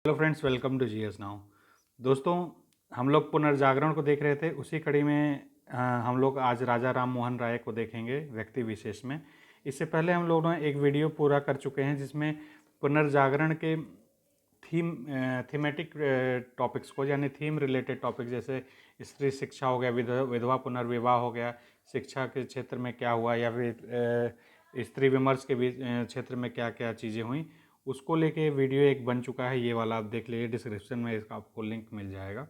Hello friends, welcome to GS now. दोस्तों, हम लोग पुनर्जागरण को देख रहे थे। उसी कड़ी में हम लोग आज राजा राम मोहन राय को देखेंगे व्यक्ति विशेष में। इससे पहले हम लोगों ने एक वीडियो पूरा कर चुके हैं जिसमें पुनर्जागरण के थीमेटिक टॉपिक्स को, यानी थीम रिलेटेड टॉपिक, जैसे स्त्री शिक्षा हो गया, विधवा पुनर्विवाह हो गया, शिक्षा के क्षेत्र में क्या हुआ, या फिर स्त्री विमर्श के क्षेत्र में क्या क्या चीज़ें हुई, उसको लेके वीडियो एक बन चुका है। ये वाला आप देख लीजिए, डिस्क्रिप्शन में इसका आपको लिंक मिल जाएगा,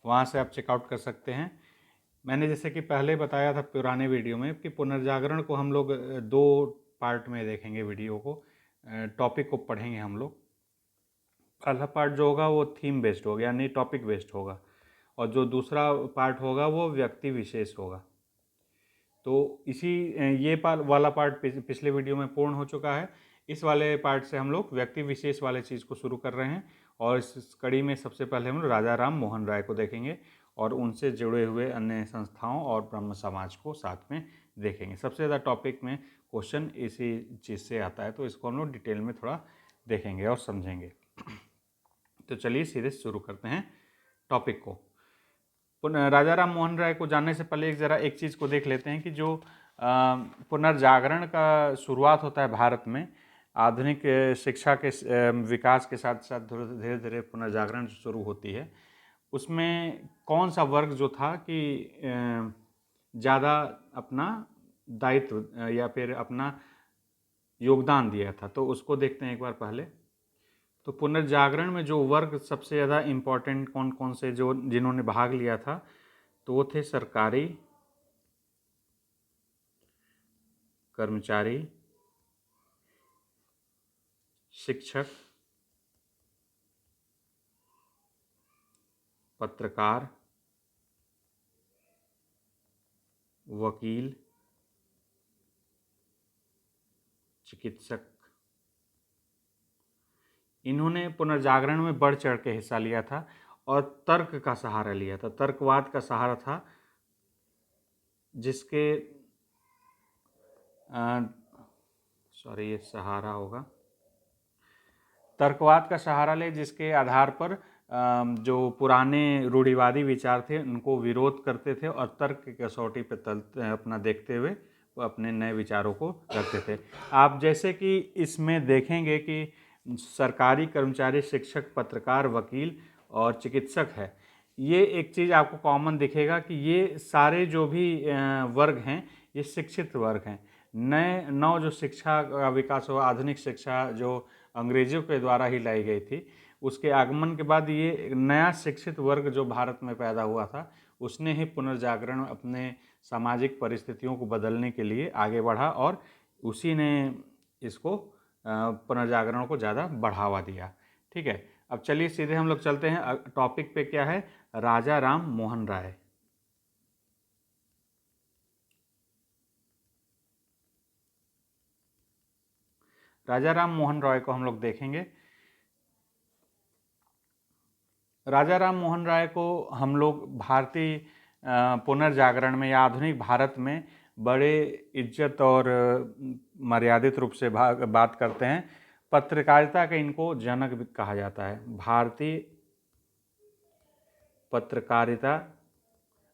वहाँ से आप चेकआउट कर सकते हैं। मैंने जैसे कि पहले बताया था पुराने वीडियो में कि पुनर्जागरण को हम लोग दो पार्ट में देखेंगे। वीडियो को, टॉपिक को पढ़ेंगे हम लोग। पहला पार्ट जो होगा वो थीम बेस्ड होगा, यानी टॉपिक बेस्ड होगा, और जो दूसरा पार्ट होगा वो व्यक्ति विशेष होगा। तो ये वाला पार्ट पिछले वीडियो में पूर्ण हो चुका है। इस वाले पार्ट से हम लोग व्यक्ति विशेष वाले चीज़ को शुरू कर रहे हैं, और इस कड़ी में सबसे पहले हम लोग राजा राम मोहन राय को देखेंगे और उनसे जुड़े हुए अन्य संस्थाओं और ब्रह्म समाज को साथ में देखेंगे। सबसे ज़्यादा टॉपिक में क्वेश्चन इसी चीज़ से आता है, तो इसको हम लोग डिटेल में थोड़ा देखेंगे और समझेंगे। तो चलिए सीधे शुरू करते हैं टॉपिक को। राजा राम मोहन राय को जानने से पहले एक चीज़ को देख लेते हैं कि जो पुनर्जागरण का शुरुआत होता है भारत में, आधुनिक शिक्षा के विकास के साथ साथ धीरे धीरे पुनर्जागरण शुरू होती है। उसमें कौन सा वर्ग जो था कि ज़्यादा अपना दायित्व या फिर अपना योगदान दिया था, तो उसको देखते हैं एक बार पहले। तो पुनर्जागरण में जो वर्ग सबसे ज़्यादा इम्पोर्टेंट कौन कौन से जो जिन्होंने भाग लिया था, तो वो थे सरकारी कर्मचारी, शिक्षक, पत्रकार, वकील, चिकित्सक। इन्होंने पुनर्जागरण में बढ़ चढ़ के हिस्सा लिया था और तर्क का सहारा लिया था, तर्कवाद का सहारा था, जिसके ये सहारा होगा, तर्कवाद का सहारा ले, जिसके आधार पर जो पुराने रूढ़िवादी विचार थे उनको विरोध करते थे और तर्क की कसौटी पर अपना देखते हुए वो अपने नए विचारों को रखते थे। आप जैसे कि इसमें देखेंगे कि सरकारी कर्मचारी, शिक्षक, पत्रकार, वकील और चिकित्सक है, ये एक चीज़ आपको कॉमन दिखेगा कि ये सारे जो भी वर्ग हैं ये शिक्षित वर्ग हैं। नौ जो शिक्षा का विकास हुआ, आधुनिक शिक्षा जो अंग्रेजों के द्वारा ही लाई गई थी, उसके आगमन के बाद ये नया शिक्षित वर्ग जो भारत में पैदा हुआ था, उसने ही पुनर्जागरण अपने सामाजिक परिस्थितियों को बदलने के लिए आगे बढ़ा और उसी ने इसको पुनर्जागरण को ज़्यादा बढ़ावा दिया। ठीक है, अब चलिए सीधे हम लोग चलते हैं टॉपिक पे। क्या है? राजा राम मोहन राय। राजा राम मोहन राय को हम लोग देखेंगे। राजा राम मोहन राय को हम लोग भारतीय पुनर्जागरण में या आधुनिक भारत में बड़े इज्जत और मर्यादित रूप से बात करते हैं। पत्रकारिता के इनको जनक भी कहा जाता है। भारतीय पत्रकारिता,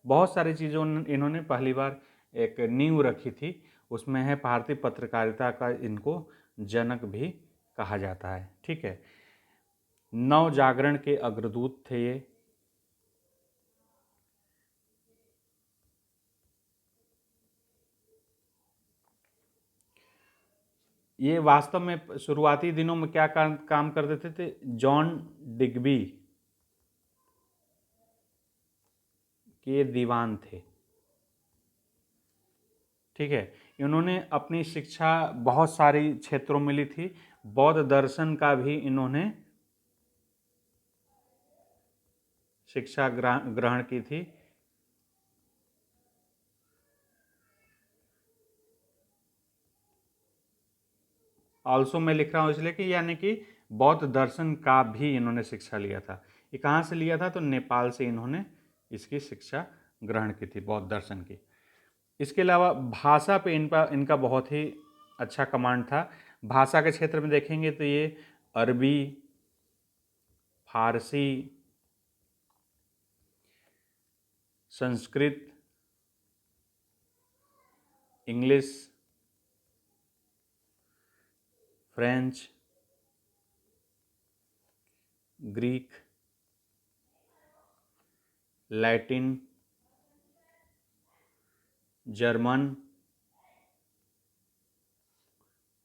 बहुत सारी चीज़ों इन्होंने पहली बार एक नींव रखी थी, उसमें है भारतीय पत्रकारिता का इनको जनक भी कहा जाता है। ठीक है, नव जागरण के अग्रदूत थे ये वास्तव में शुरुआती दिनों में क्या काम कर देते थे? जॉन डिग्बी के दीवान थे। ठीक है, इन्होंने अपनी शिक्षा बहुत सारी क्षेत्रों में ली थी। बौद्ध दर्शन का भी इन्होंने शिक्षा ग्रहण की थी। ऑल्सो मैं लिख रहा हूँ इसलिए कि यानी कि बौद्ध दर्शन का भी इन्होंने शिक्षा लिया था। ये कहाँ से लिया था? तो नेपाल से इन्होंने इसकी शिक्षा ग्रहण की थी, बौद्ध दर्शन की। इसके अलावा भाषा पे इनका बहुत ही अच्छा कमांड था। भाषा के क्षेत्र में देखेंगे तो ये अरबी, फारसी, Sanskrit, English, French, Greek, Latin, German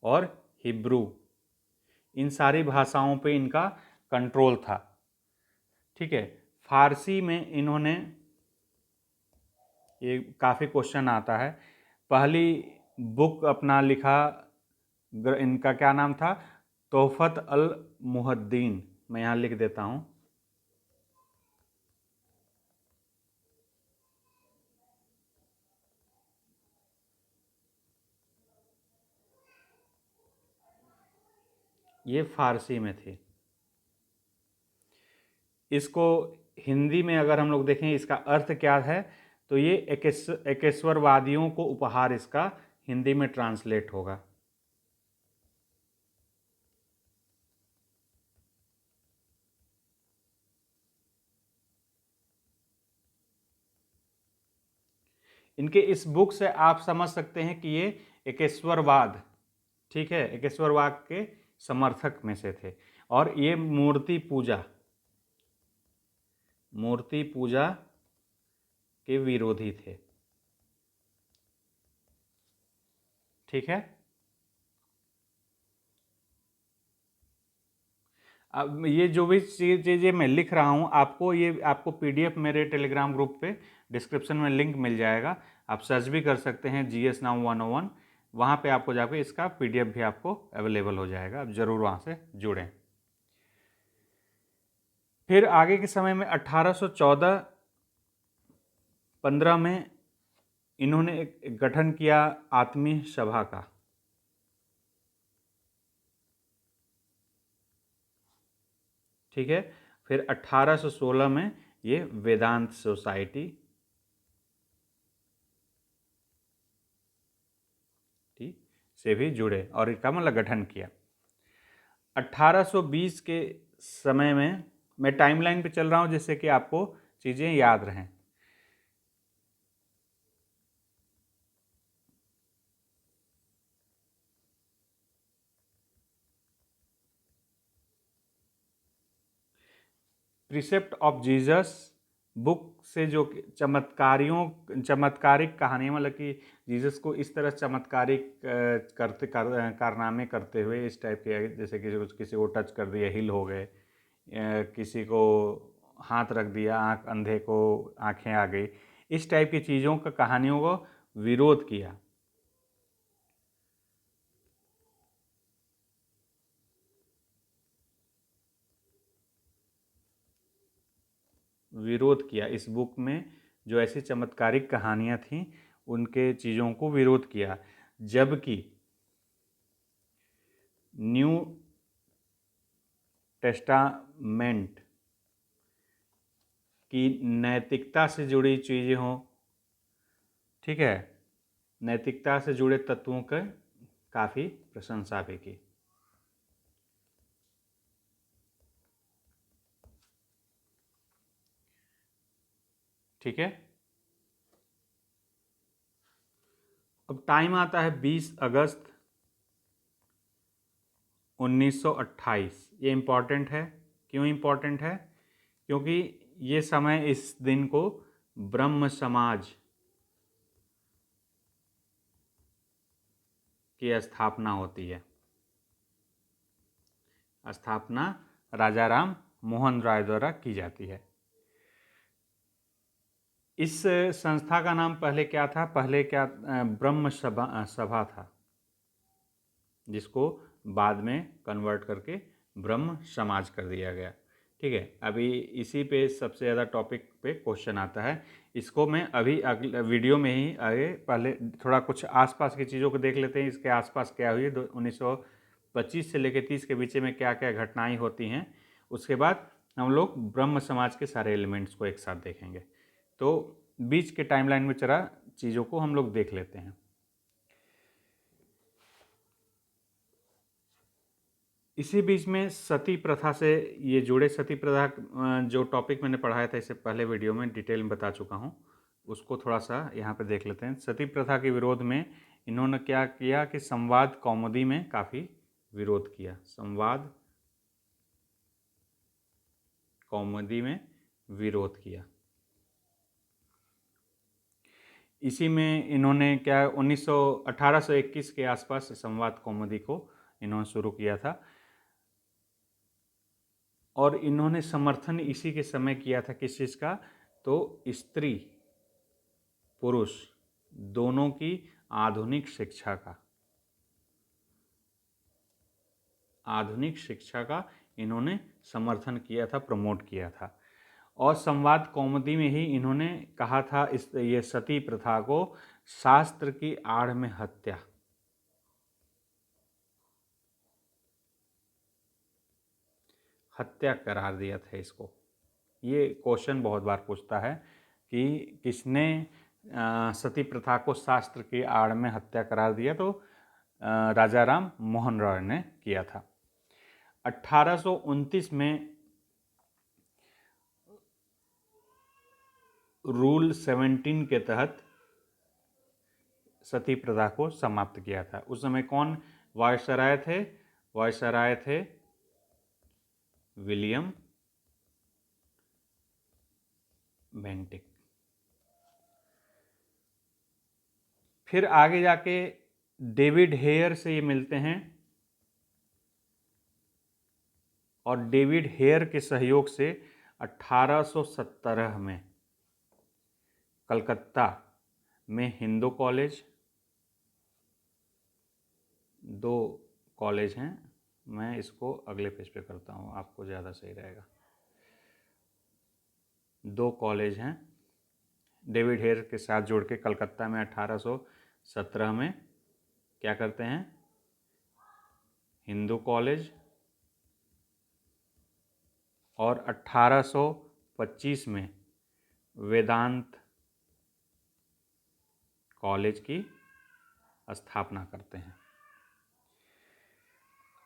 और हिब्रू, इन सारी भाषाओं पे इनका कंट्रोल था। ठीक है, फारसी में इन्होंने, ये काफ़ी क्वेश्चन आता है, पहली बुक अपना लिखा, इनका क्या नाम था, तोहफत अल मुहद्दीन। मैं यहाँ लिख देता हूँ, ये फारसी में थी। इसको हिंदी में अगर हम लोग देखें इसका अर्थ क्या है, तो ये एकेश्वरवादियों को उपहार, इसका हिंदी में ट्रांसलेट होगा। इनके इस बुक से आप समझ सकते हैं कि ये एकेश्वरवाद, ठीक है, एकेश्वरवाद के समर्थक में से थे। और ये मूर्ति पूजा के विरोधी थे। ठीक है, अब ये जो भी चीज़ें मैं लिख रहा हूँ आपको, ये आपको पीडीएफ मेरे टेलीग्राम ग्रुप पे डिस्क्रिप्शन में लिंक मिल जाएगा। आप सर्च भी कर सकते हैं GS नाउ 101, वहाँ पे आपको जाकर इसका पीडीएफ भी आपको अवेलेबल हो जाएगा। आप ज़रूर वहाँ से जुड़ें। फिर आगे के समय में 1814-15 में इन्होंने एक गठन किया आत्मीय सभा का। ठीक है, फिर 1816 में ये वेदांत सोसाइटी से भी जुड़े और इसका मतलब गठन किया। 1820 के समय में, मैं टाइमलाइन पे चल रहा हूँ जिससे कि आपको चीज़ें याद रहें। प्रिसेप्ट ऑफ जीसस बुक से जो चमत्कारिक कहानियाँ, मतलब कि जीसस को इस तरह चमत्कारिक कारनामे करते हुए, इस टाइप के, जैसे किसी को टच कर दिया, हिल हो गए, किसी को हाथ रख दिया, अंधे को आंखें आ गई, इस टाइप की चीज़ों का, कहानियों को विरोध किया। इस बुक में जो ऐसी चमत्कारिक कहानियाँ थीं उनके चीज़ों को विरोध किया। जबकि न्यू टेस्टामेंट की नैतिकता से जुड़ी चीज़ें हों, ठीक है, नैतिकता से जुड़े तत्वों का काफ़ी प्रशंसा भी की। ठीक है, अब टाइम आता है 20 अगस्त 1928। ये इम्पॉर्टेंट है। क्यों इम्पॉर्टेंट है? क्योंकि ये समय, इस दिन को ब्रह्म समाज की स्थापना होती है। स्थापना राजा राम मोहन राय द्वारा की जाती है। इस संस्था का नाम पहले क्या था? पहले क्या ब्रह्म सभा था, जिसको बाद में कन्वर्ट करके ब्रह्म समाज कर दिया गया। ठीक है, अभी इसी पे सबसे ज़्यादा टॉपिक पे क्वेश्चन आता है। इसको मैं अभी अगले वीडियो में ही आगे, पहले थोड़ा कुछ आसपास की चीज़ों को देख लेते हैं। इसके आसपास क्या हुई 1925 से लेकर 30 के बीच में क्या क्या घटनाएं होती हैं, उसके बाद हम लोग ब्रह्म समाज के सारे एलिमेंट्स को एक साथ देखेंगे। तो बीच के टाइमलाइन में चला चीज़ों को हम लोग देख लेते हैं। इसी बीच में सती प्रथा से ये जुड़े, सती प्रथा जो टॉपिक मैंने पढ़ाया था इससे पहले वीडियो में डिटेल में बता चुका हूँ, उसको थोड़ा सा यहाँ पे देख लेते हैं। सती प्रथा के विरोध में इन्होंने क्या किया कि संवाद कौमुदी में काफ़ी विरोध किया। संवाद कौमुदी में विरोध किया। इसी में इन्होंने क्या 1821 के आसपास संवाद कौमुदी को इन्होंने शुरू किया था, और इन्होंने समर्थन इसी के समय किया था किस चीज़ का, तो स्त्री पुरुष दोनों की आधुनिक शिक्षा का, आधुनिक शिक्षा का इन्होंने समर्थन किया था, प्रमोट किया था। और संवाद कौमुदी में ही इन्होंने कहा था ये सती प्रथा को शास्त्र की आड़ में हत्या, हत्या करार दिया था इसको। ये क्वेश्चन बहुत बार पूछता है कि किसने सती प्रथा को शास्त्र की आड़ में हत्या करार दिया, तो राजा राम मोहन रॉय ने किया था। 1829 में रूल 17 के तहत सती प्रथा को समाप्त किया था। उस समय कौन वायसराय थे? वायसराय थे विलियम बेंटिक। फिर आगे जाके डेविड हेयर से ये मिलते हैं, और डेविड हेयर के सहयोग से 1817 में कलकत्ता में हिंदू कॉलेज, दो कॉलेज हैं, मैं इसको अगले पेज पे करता हूँ, आपको ज़्यादा सही रहेगा। दो कॉलेज हैं डेविड हेयर के साथ जोड़ के कलकत्ता में 1817 में क्या करते हैं, हिंदू कॉलेज, और 1825 में वेदांत कॉलेज की स्थापना करते हैं।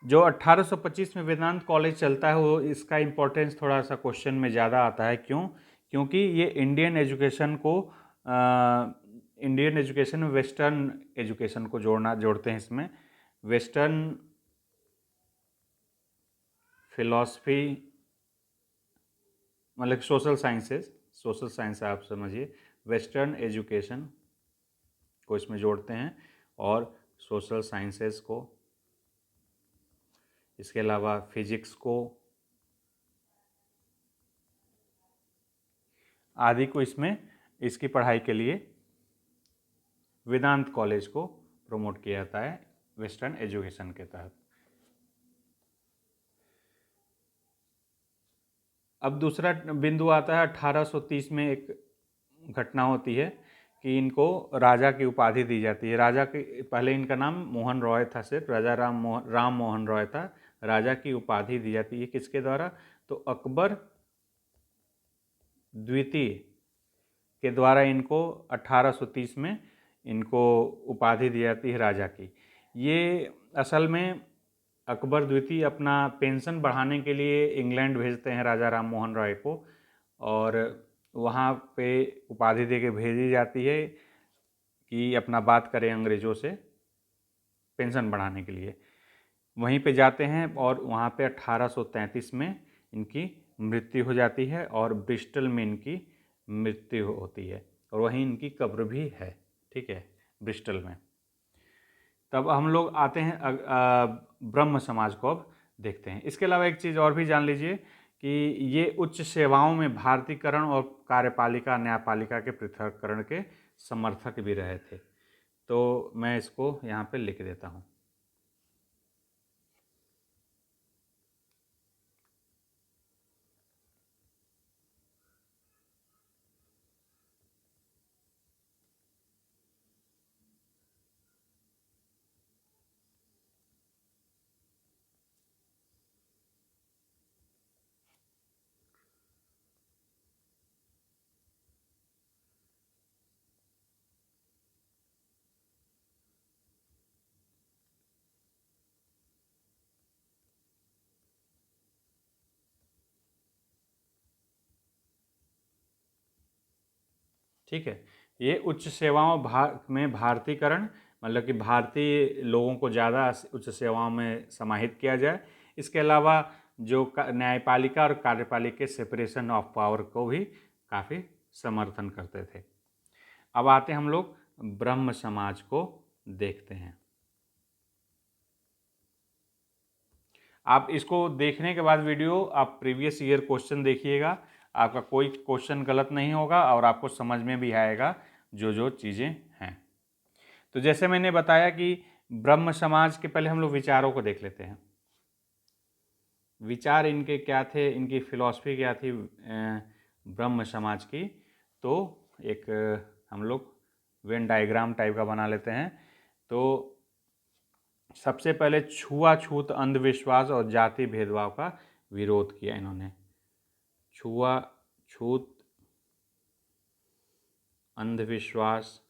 जो 1825 में वेदांत कॉलेज चलता है वो, इसका इम्पोर्टेंस थोड़ा सा क्वेश्चन में ज़्यादा आता है। क्यों? क्योंकि ये इंडियन एजुकेशन को, इंडियन एजुकेशन में वेस्टर्न एजुकेशन को जोड़ते हैं इसमें। वेस्टर्न फिलॉसफी मतलब सोशल साइंसेस, सोशल साइंस आप समझिए, वेस्टर्न एजुकेशन को इसमें जोड़ते हैं, और सोशल साइंसेस को, इसके अलावा फिजिक्स को, आदि को इसमें इसकी पढ़ाई के लिए वेदांत कॉलेज को प्रमोट किया जाता है वेस्टर्न एजुकेशन के तहत। अब दूसरा बिंदु आता है 1830 में एक घटना होती है कि इनको राजा की उपाधि दी जाती है। राजा की, पहले इनका नाम मोहन रॉय था, सिर्फ राजा राम मोहन रॉय था। राजा की उपाधि दी जाती है किसके द्वारा? तो अकबर द्वितीय के द्वारा इनको 1830 में इनको उपाधि दी जाती है राजा की। ये असल में अकबर द्वितीय अपना पेंशन बढ़ाने के लिए इंग्लैंड भेजते हैं राजा राम मोहन रॉय को, और वहाँ पे उपाधि दे के भेजी जाती है कि अपना बात करें अंग्रेज़ों से पेंशन बढ़ाने के लिए। वहीं पे जाते हैं और वहाँ पे 1833 में इनकी मृत्यु हो जाती है, और ब्रिस्टल में इनकी मृत्यु होती है, और वहीं इनकी कब्र भी है, ठीक है, ब्रिस्टल में। तब हम लोग आते हैं ब्रह्म समाज को अब देखते हैं। इसके अलावा एक चीज़ और भी जान लीजिए कि ये उच्च सेवाओं में भारतीकरण और कार्यपालिका न्यायपालिका के पृथक्करण के समर्थक भी रहे थे। तो मैं इसको यहाँ पे लिख देता हूँ। ठीक है। ये उच्च सेवाओं में भारतीकरण, मतलब कि भारतीय लोगों को ज़्यादा उच्च सेवाओं में समाहित किया जाए। इसके अलावा जो न्यायपालिका और कार्यपालिका के सेपरेशन ऑफ पावर को भी काफ़ी समर्थन करते थे। अब आते हम लोग ब्रह्म समाज को देखते हैं। आप इसको देखने के बाद वीडियो आप प्रीवियस ईयर क्वेश्चन देखिएगा, आपका कोई क्वेश्चन गलत नहीं होगा और आपको समझ में भी आएगा जो जो चीज़ें हैं। तो जैसे मैंने बताया कि ब्रह्म समाज के पहले हम लोग विचारों को देख लेते हैं। विचार इनके क्या थे, इनकी फिलॉसफी क्या थी ब्रह्म समाज की। तो एक हम लोग वेन डायग्राम टाइप का बना लेते हैं। तो सबसे पहले छुआछूत, अंधविश्वास और जाति भेदभाव का विरोध किया इन्होंने। छुआछूत, अंधविश्वास,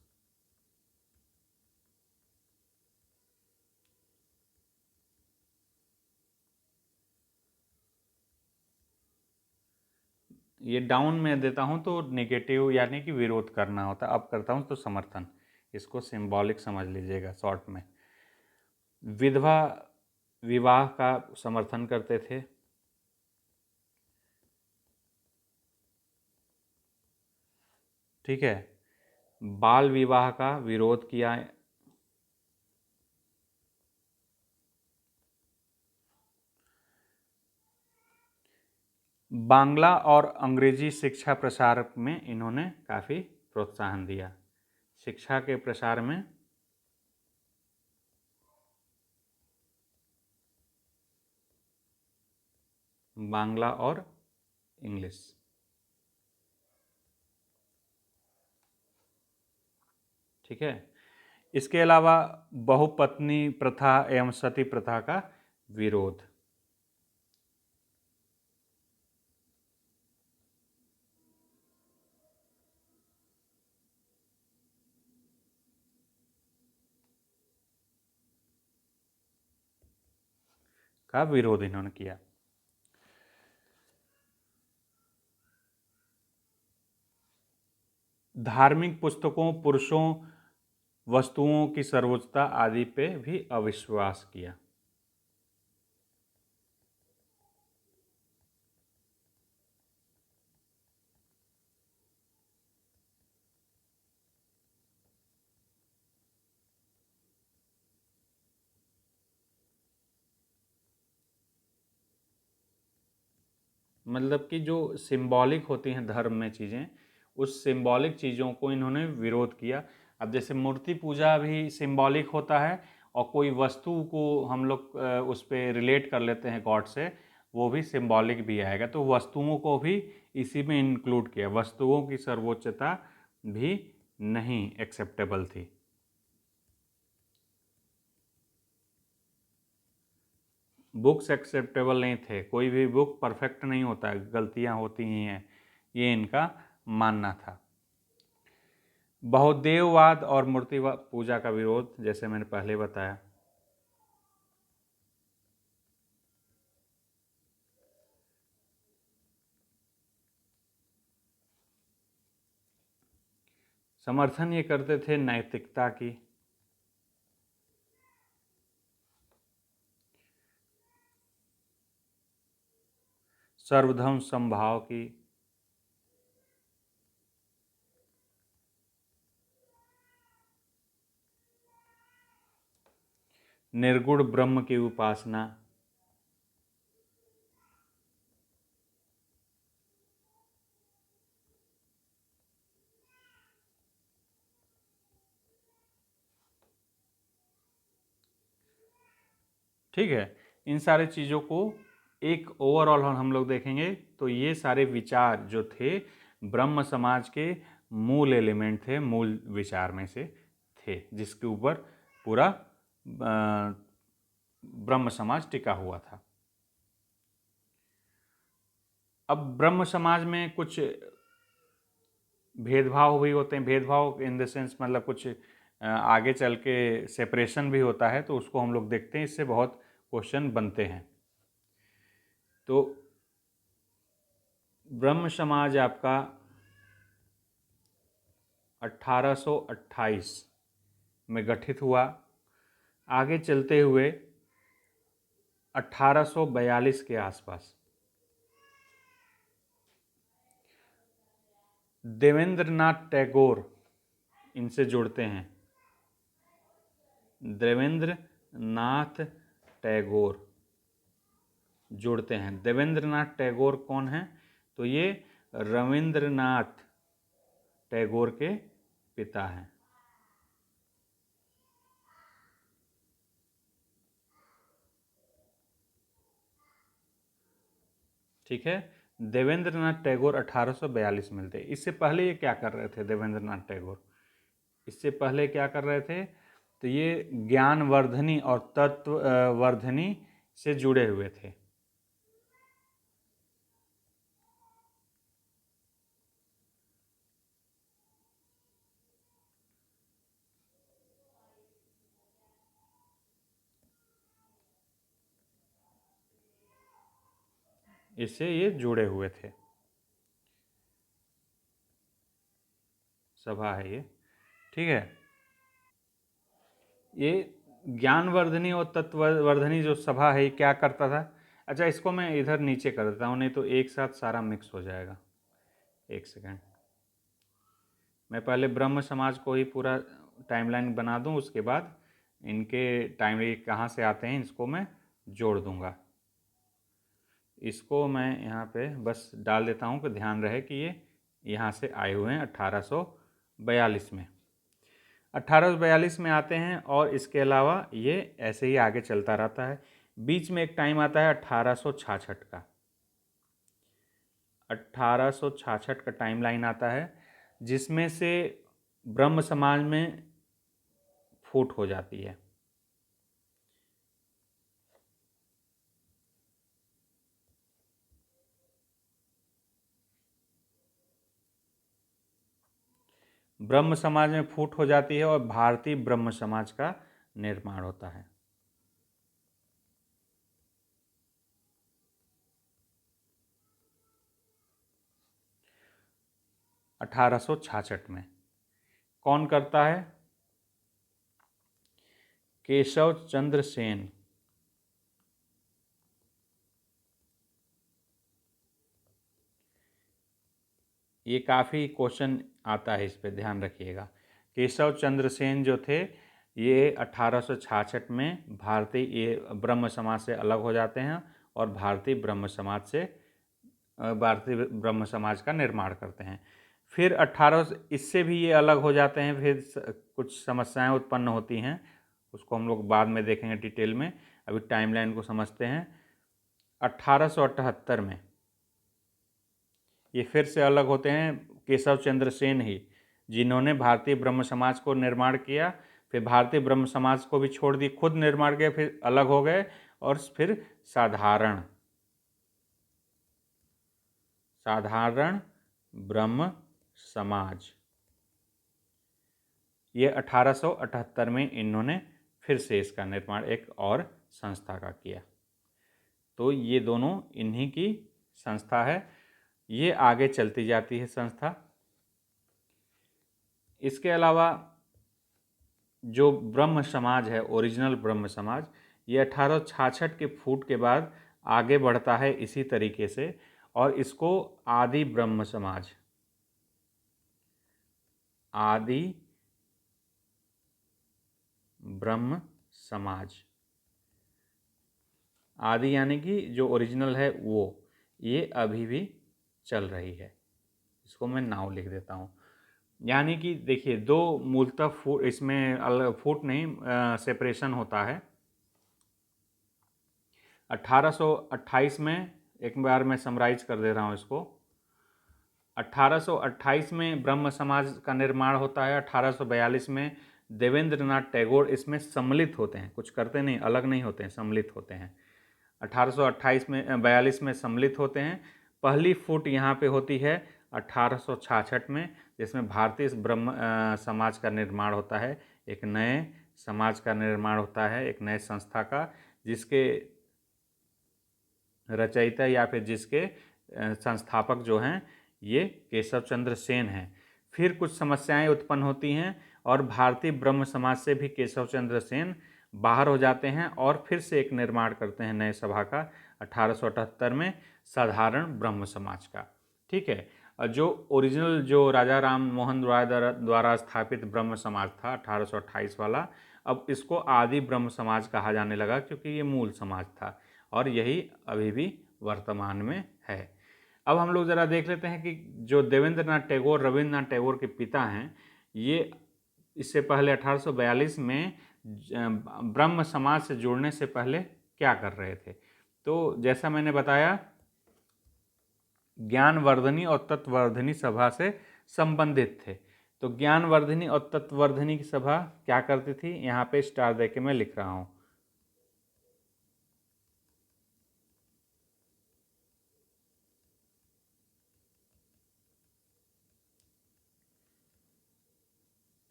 ये डाउन में देता हूँ तो नेगेटिव यानी कि विरोध करना होता है, अब करता हूँ तो समर्थन। इसको सिंबॉलिक समझ लीजिएगा शॉर्ट में। विधवा विवाह का समर्थन करते थे। ठीक है। बाल विवाह का विरोध किया। बांग्ला और अंग्रेजी शिक्षा प्रसार में इन्होंने काफ़ी प्रोत्साहन दिया। शिक्षा के प्रसार में बांग्ला और इंग्लिश। ठीक है। इसके अलावा बहुपत्नी प्रथा एवं सती प्रथा का विरोध। का विरोध इन्होंने किया। धार्मिक पुस्तकों, पुरुषों, वस्तुओं की सर्वोच्चता आदि पे भी अविश्वास किया। मतलब कि जो सिंबॉलिक होती हैं धर्म में चीज़ें, उस सिंबॉलिक चीज़ों को इन्होंने विरोध किया। अब जैसे मूर्ति पूजा भी सिंबॉलिक होता है और कोई वस्तु को हम लोग उस पर रिलेट कर लेते हैं गॉड से, वो भी सिंबॉलिक भी आएगा। तो वस्तुओं को भी इसी में इंक्लूड किया। वस्तुओं की सर्वोच्चता भी नहीं एक्सेप्टेबल थी। बुक्स एक्सेप्टेबल नहीं थे, कोई भी बुक परफेक्ट नहीं होता है, गलतियां होती ही हैं, ये इनका मानना था। बहुदेववाद और मूर्ति पूजा का विरोध, जैसे मैंने पहले बताया। समर्थन ये करते थे नैतिकता की। सर्वधर्म समभाव की। निर्गुण ब्रह्म की उपासना। ठीक है। इन सारे चीज़ों को एक ओवरऑल हम लोग देखेंगे तो ये सारे विचार जो थे ब्रह्म समाज के मूल एलिमेंट थे, मूल विचार में से थे, जिसके ऊपर पूरा ब्रह्म समाज टिका हुआ था। अब ब्रह्म समाज में कुछ भेदभाव भी होते हैं। भेदभाव इन द सेंस मतलब कुछ आगे चल के सेपरेशन भी होता है, तो उसको हम लोग देखते हैं। इससे बहुत क्वेश्चन बनते हैं। तो ब्रह्म समाज आपका 1828 में गठित हुआ। आगे चलते हुए 1842 के आसपास देवेंद्रनाथ टैगोर इनसे जुड़ते हैं। देवेंद्रनाथ टैगोर जुड़ते हैं। देवेंद्रनाथ टैगोर कौन है? तो ये रविंद्रनाथ टैगोर के पिता हैं। ठीक है, देवेंद्रनाथ टैगोर 1842 में थे। इससे पहले ये क्या कर रहे थे देवेंद्रनाथ टैगोर? इससे पहले क्या कर रहे थे? तो ये ज्ञानवर्धनी और तत्ववर्धनी से जुड़े हुए थे। इससे ये जुड़े हुए थे। सभा है ये, ठीक है। ये ज्ञानवर्धनी और तत्ववर्धनी जो सभा है, ये क्या करता था? अच्छा, इसको मैं इधर नीचे कर देता हूँ, नहीं तो एक साथ सारा मिक्स हो जाएगा। एक सेकेंड, मैं पहले ब्रह्म समाज को ही पूरा टाइमलाइन बना दूँ, उसके बाद इनके टाइम कहाँ से आते हैं इसको मैं जोड़ दूँगा। इसको मैं यहाँ पे बस डाल देता हूँ कि ध्यान रहे कि ये यहाँ से आए हुए हैं 1842 में। 1842 में आते हैं और इसके अलावा ये ऐसे ही आगे चलता रहता है। बीच में एक टाइम आता है 1866 का। 1866 का टाइम लाइन आता है, जिसमें से ब्रह्म समाज में फूट हो जाती है। ब्रह्म समाज में फूट हो जाती है और भारतीय ब्रह्म समाज का निर्माण होता है। 1866 में कौन करता है? केशव चंद्र सेन। ये काफ़ी क्वेश्चन आता है, इस पे ध्यान रखिएगा। केशव चंद्र सेन जो थे, ये 1866 में भारतीय ब्रह्म समाज से अलग हो जाते हैं और भारतीय ब्रह्म समाज का निर्माण करते हैं। फिर 18 इससे भी ये अलग हो जाते हैं, फिर कुछ समस्याएं उत्पन्न होती हैं, उसको हम लोग बाद में देखेंगे डिटेल में। अभी टाइमलाइन को समझते हैं। 1878 में ये फिर से अलग होते हैं, केशव चंद्र सेन ही, जिन्होंने भारतीय ब्रह्म समाज को निर्माण किया। फिर भारतीय ब्रह्म समाज को भी छोड़ दी, खुद निर्माण किया, फिर अलग हो गए और फिर साधारण ब्रह्म समाज, ये 1878 में इन्होंने फिर से इसका निर्माण एक और संस्था का किया। तो ये दोनों इन्हीं की संस्था है, ये आगे चलती जाती है संस्था। इसके अलावा जो ब्रह्म समाज है, ओरिजिनल ब्रह्म समाज, ये 1866 के फूट के बाद आगे बढ़ता है इसी तरीके से, और इसको आदि ब्रह्म समाज, आदि ब्रह्म समाज, आदि यानी कि जो ओरिजिनल है वो, ये अभी भी चल रही है। इसको मैं नाउ लिख देता हूँ। यानी कि देखिए, दो मूलतः फूट, इसमें अलग फूट नहीं, सेपरेशन होता है। 1828 में, एक बार मैं समराइज कर दे रहा हूँ इसको। 1828 में ब्रह्म समाज का निर्माण होता है। 1842 में देवेंद्रनाथ टैगोर इसमें सम्मिलित होते हैं, कुछ करते नहीं, अलग नहीं होते हैं, सम्मिलित होते हैं। 1828 में 42 में सम्मिलित होते हैं। पहली फूट यहाँ पे होती है 1866 में, जिसमें भारतीय ब्रह्म समाज का निर्माण होता है, एक नए समाज का निर्माण होता है, एक नए संस्था का, जिसके रचयिता या फिर जिसके संस्थापक जो हैं, ये केशव चंद्र सेन हैं। फिर कुछ समस्याएं उत्पन्न होती हैं और भारतीय ब्रह्म समाज से भी केशव चंद्र सेन बाहर हो जाते हैं और फिर से एक निर्माण करते हैं नए सभा का 1878 में साधारण ब्रह्म समाज का। ठीक है, जो ओरिजिनल जो राजा राम मोहन रॉय द्वारा स्थापित ब्रह्म समाज था 1828 वाला, अब इसको आदि ब्रह्म समाज कहा जाने लगा क्योंकि ये मूल समाज था और यही अभी भी वर्तमान में है। अब हम लोग ज़रा देख लेते हैं कि जो देवेंद्रनाथ टैगोर रविंद्रनाथ टैगोर के पिता हैं, ये इससे पहले 1842 में ब्रह्म समाज से जुड़ने से पहले क्या कर रहे थे। तो जैसा मैंने बताया, ज्ञानवर्धनी और तत्ववर्धनी सभा से संबंधित थे। तो ज्ञानवर्धनी और तत्ववर्धनी की सभा क्या करती थी, यहाँ पे स्टार देके मैं लिख रहा हूँ।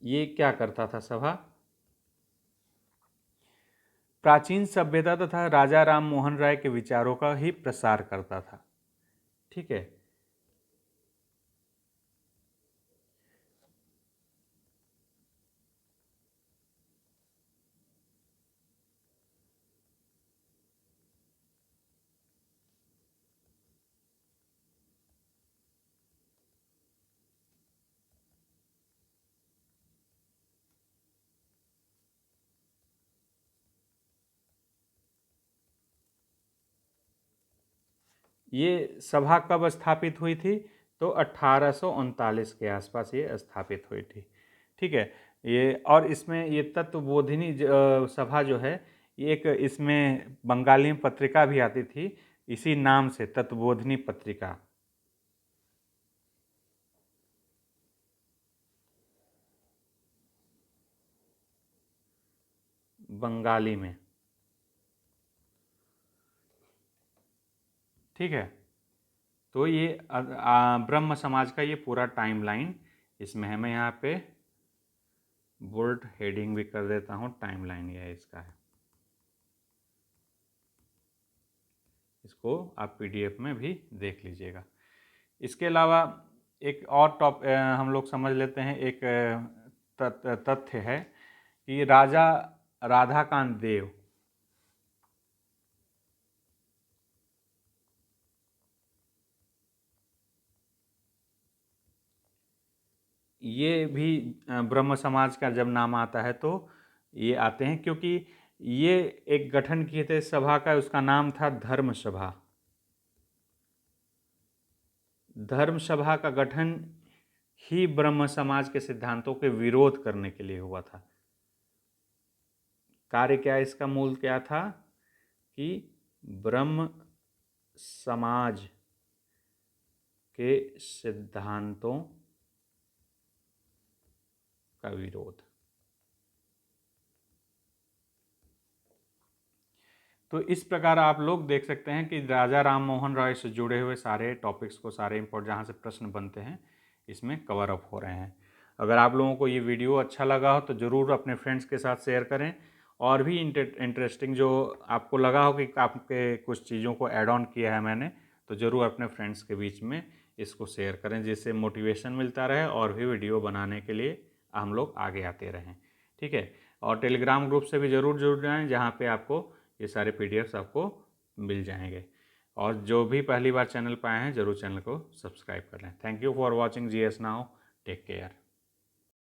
ये क्या करता था सभा, प्राचीन सभ्यता तथा राजा राम मोहन राय के विचारों का ही प्रसार करता था। ठीक है, ये सभा कब स्थापित हुई थी, तो 1839 के आसपास ये स्थापित हुई थी। ठीक है, ये और इसमें ये तत्वबोधिनी सभा जो है, ये एक इसमें बंगाली में पत्रिका भी आती थी इसी नाम से, तत्वबोधिनी पत्रिका, बंगाली में। ठीक है, तो ये ब्रह्म समाज का ये पूरा टाइमलाइन इसमें है। मैं यहाँ पे बोल्ड हेडिंग भी कर देता हूँ, टाइमलाइन ये इसका है, इसको आप पीडीएफ में भी देख लीजिएगा। इसके अलावा एक और हम लोग समझ लेते हैं, एक तथ्य है कि राजा राधाकांत देव ये भी ब्रह्म समाज का जब नाम आता है तो ये आते हैं, क्योंकि ये एक गठन किए थे सभा का, उसका नाम था धर्म सभा। धर्म सभा का गठन ही ब्रह्म समाज के सिद्धांतों के विरोध करने के लिए हुआ था। कार्य क्या, इसका मूल क्या था कि ब्रह्म समाज के सिद्धांतों का विरोध। तो इस प्रकार आप लोग देख सकते हैं कि राजा राम मोहन रॉय से जुड़े हुए सारे टॉपिक्स को, सारे इम्पोर्ट जहाँ से प्रश्न बनते हैं, इसमें कवर अप हो रहे हैं। अगर आप लोगों को ये वीडियो अच्छा लगा हो तो ज़रूर अपने फ्रेंड्स के साथ शेयर करें, और भी इंटरेस्टिंग जो आपको लगा हो कि आपके कुछ चीज़ों को ऐड ऑन किया है मैंने, तो ज़रूर अपने फ्रेंड्स के बीच में इसको शेयर करें, जिससे मोटिवेशन मिलता रहे और भी वीडियो बनाने के लिए हम लोग आगे आते रहें। ठीक है, और टेलीग्राम ग्रुप से भी ज़रूर जुड़ जाएँ, जहाँ पे आपको ये सारे पीडीएफ्स आपको मिल जाएंगे। और जो भी पहली बार चैनल पर आए हैं, ज़रूर चैनल को सब्सक्राइब कर लें। Thank you for watching GS now, take care.